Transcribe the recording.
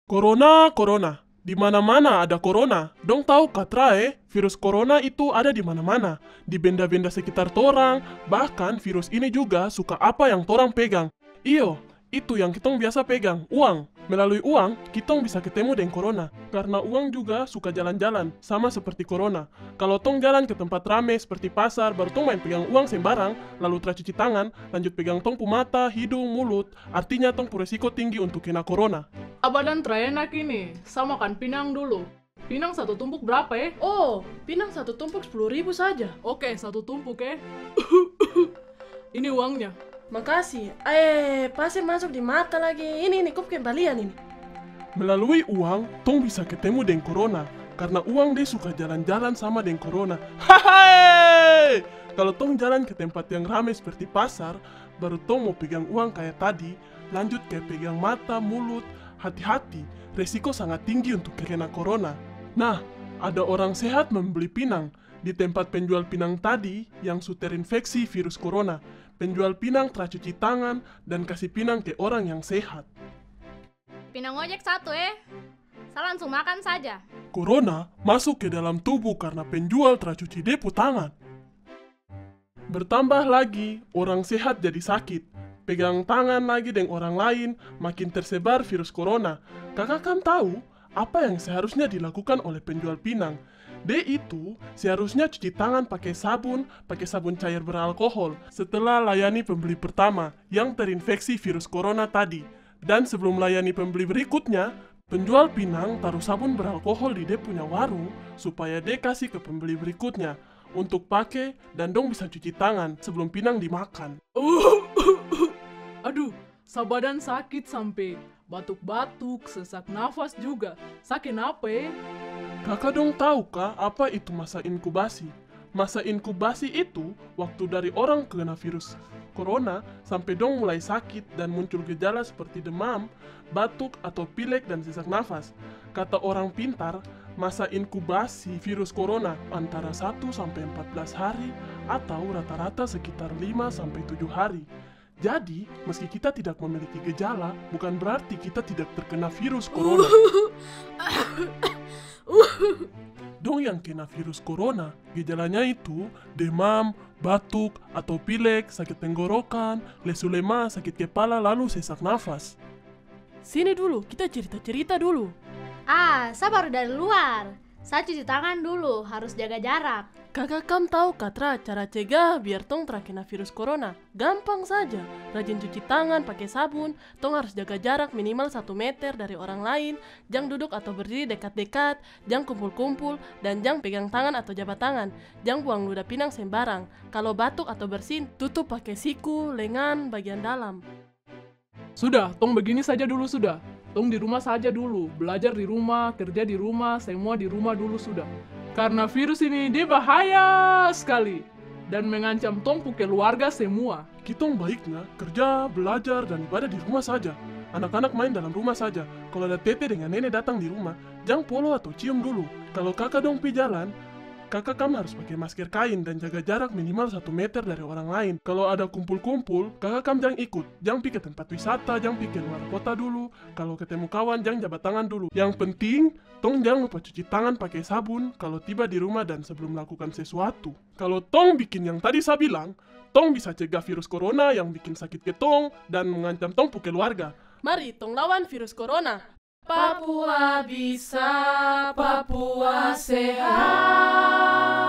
Corona, corona. Di mana-mana ada corona. Dong tahu katra virus corona itu ada di mana-mana. Di benda-benda sekitar torang, bahkan virus ini juga suka apa yang torang pegang. Iyo, itu yang kitong biasa pegang, uang. Melalui uang, kitong bisa ketemu dengan corona. Karena uang juga suka jalan-jalan, sama seperti corona. Kalau tong jalan ke tempat rame seperti pasar, baru tong main pegang uang sembarang, lalu cuci tangan, lanjut pegang tong pu mata, hidung, mulut, artinya tong pu resiko tinggi untuk kena corona. Abadan terenak ini, sama kan pinang dulu. Pinang satu tumpuk berapa ya? Oh, pinang satu tumpuk 10.000 saja. Oke, satu tumpuk ya. Ini uangnya. Makasih. Pasir masuk di mata lagi. Ini kop kembalian ini. Melalui uang, tong bisa ketemu dengan corona. Karena uang dia suka jalan-jalan sama dengan corona. Hahaha! Kalau tong jalan ke tempat yang ramai seperti pasar, baru tong mau pegang uang kayak tadi, lanjut kayak pegang mata, mulut, hati-hati, resiko sangat tinggi untuk kena corona. Nah, ada orang sehat membeli pinang di tempat penjual pinang tadi yang sudah terinfeksi virus corona. Penjual pinang telah cuci tangan dan kasih pinang ke orang yang sehat. Pinang ojek satu Saya langsung makan saja. Corona masuk ke dalam tubuh karena penjual telah cuci depu tangan. Bertambah lagi, orang sehat jadi sakit. Pegang tangan lagi dengan orang lain, makin tersebar virus corona. Kakak kan tahu apa yang seharusnya dilakukan oleh penjual pinang. Dia itu seharusnya cuci tangan pakai sabun cair beralkohol setelah layani pembeli pertama yang terinfeksi virus corona tadi. Dan sebelum layani pembeli berikutnya, penjual pinang taruh sabun beralkohol di dia punya warung supaya dia kasih ke pembeli berikutnya untuk pakai dan dong bisa cuci tangan sebelum pinang dimakan. Aduh, sabadan sakit sampai batuk-batuk, sesak nafas juga. Sakit apa ya? Kakak dong tahu kah apa itu masa inkubasi? Masa inkubasi itu waktu dari orang kena virus corona sampai dong mulai sakit dan muncul gejala seperti demam, batuk atau pilek dan sesak nafas. Kata orang pintar, masa inkubasi virus corona antara 1 sampai 14 hari atau rata-rata sekitar 5 sampai 7 hari. Jadi, meski kita tidak memiliki gejala, bukan berarti kita tidak terkena virus corona. Dong yang kena virus corona, gejalanya itu demam, batuk, atau pilek, sakit tenggorokan, lesu lemas, sakit kepala, lalu sesak nafas. Sini dulu, kita cerita-cerita dulu. Saya baru dari luar. Saya cuci tangan dulu, harus jaga jarak. Kakak kam tahu Katra cara cegah biar tong terkena virus corona? Gampang saja. Rajin cuci tangan pakai sabun, tong harus jaga jarak minimal 1 meter dari orang lain, jangan duduk atau berdiri dekat-dekat, jangan kumpul-kumpul, dan jangan pegang tangan atau jabat tangan. Jangan buang ludah pinang sembarang. Kalau batuk atau bersin, tutup pakai siku, lengan, bagian dalam. Sudah, tong begini saja dulu sudah. Tong di rumah saja dulu, belajar di rumah, kerja di rumah, semua di rumah dulu sudah. Karena virus ini dia bahaya sekali dan mengancam tong pu keluarga semua. Kitong baiknya kerja, belajar, dan ibadah di rumah saja. Anak-anak main dalam rumah saja. Kalau ada tete dengan nenek datang di rumah, jangan polo atau cium dulu. Kalau kakak dong pi jalan, kakak kamu harus pakai masker kain dan jaga jarak minimal 1 meter dari orang lain. Kalau ada kumpul-kumpul, kakak kamu jangan ikut. Jangan pergi ke tempat wisata, jangan pergi ke luar kota dulu. Kalau ketemu kawan, jangan jabat tangan dulu. Yang penting, tong jangan lupa cuci tangan pakai sabun kalau tiba di rumah dan sebelum melakukan sesuatu. Kalau tong bikin yang tadi saya bilang, tong bisa cegah virus corona yang bikin sakit ke tong dan mengancam tong pu keluarga. Mari tong lawan virus corona. Papua bisa, Papua sehat.